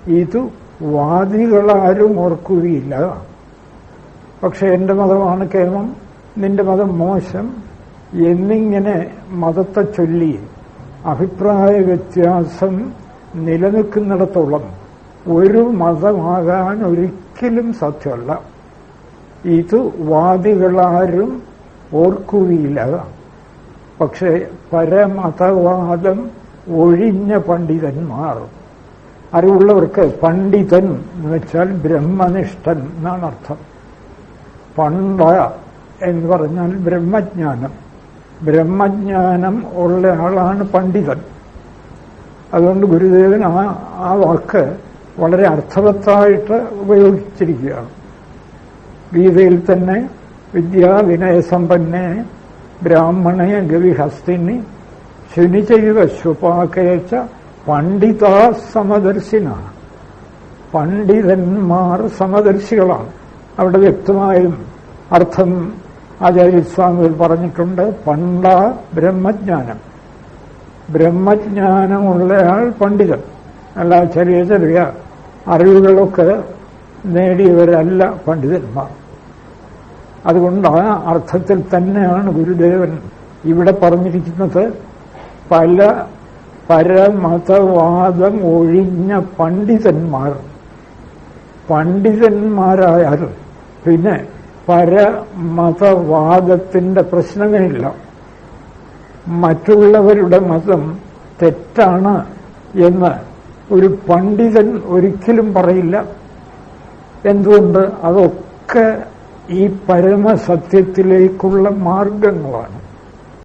ഇത് വാദികളാരും ഓർക്കുകയില്ല. പക്ഷെ എന്റെ മതമാണ് കേമം, നിന്റെ മതം മോശം എന്നിങ്ങനെ മതത്തെ ചൊല്ലി അഭിപ്രായ വ്യത്യാസം നിലനിൽക്കുന്നിടത്തോളം ഒരു മതമാകാൻ ഒരിക്കലും സാധ്യമല്ല. ഇത് വാദികളാരും ഓർക്കുകയില്ല. പക്ഷെ പരമതവാദം ഒഴിഞ്ഞ പണ്ഡിതന്മാർ, അറിവുള്ളവർക്ക് പണ്ഡിതൻ എന്ന് വെച്ചാൽ ബ്രഹ്മനിഷ്ഠൻ എന്നാണ് അർത്ഥം. പണ്ഡ എന്ന് പറഞ്ഞാൽ ബ്രഹ്മജ്ഞാനം. ബ്രഹ്മജ്ഞാനം ഉള്ള ആളാണ് പണ്ഡിതൻ. അതുകൊണ്ട് ഗുരുദേവൻ ആ വാക്ക് വളരെ അർത്ഥവത്തായിട്ട് ഉപയോഗിച്ചിരിക്കുകയാണ്. ഗീതയിൽ തന്നെ വിദ്യാവിനയസമ്പന്നെ ബ്രാഹ്മണേ ഗവിഹസ്തിനി ശുനിചൈവ ശുപാകേച്ച പണ്ഡിതാ സമദർശിന. പണ്ഡിതന്മാർ സമദർശികളാണ്. അവിടെ വ്യക്തമായും അർത്ഥം ആചാര്യസ്വാമികൾ പറഞ്ഞിട്ടുണ്ട്. പണ്ഡ ബ്രഹ്മജ്ഞാനം, ബ്രഹ്മജ്ഞാനമുള്ളയാൾ പണ്ഡിതൻ, അല്ല ചെറിയ ചെറിയ അറിവുകളൊക്കെ നേടിയവരല്ല പണ്ഡിതന്മാർ. അതുകൊണ്ട് ആ അർത്ഥത്തിൽ തന്നെയാണ് ഗുരുദേവൻ ഇവിടെ പറഞ്ഞിരിക്കുന്നത്. പല പരമതവാദം ഒഴിഞ്ഞ പണ്ഡിതന്മാർ. പണ്ഡിതന്മാരായാൽ പിന്നെ പരമതവാദത്തിന്റെ പ്രശ്നങ്ങളില്ല. മറ്റുള്ളവരുടെ മതം തെറ്റാണ് എന്ന് ഒരു പണ്ഡിതൻ ഒരിക്കലും പറയില്ല. എന്തുകൊണ്ട്? അതൊക്കെ ഈ പരമസത്യത്തിലേക്കുള്ള മാർഗങ്ങളാണ്.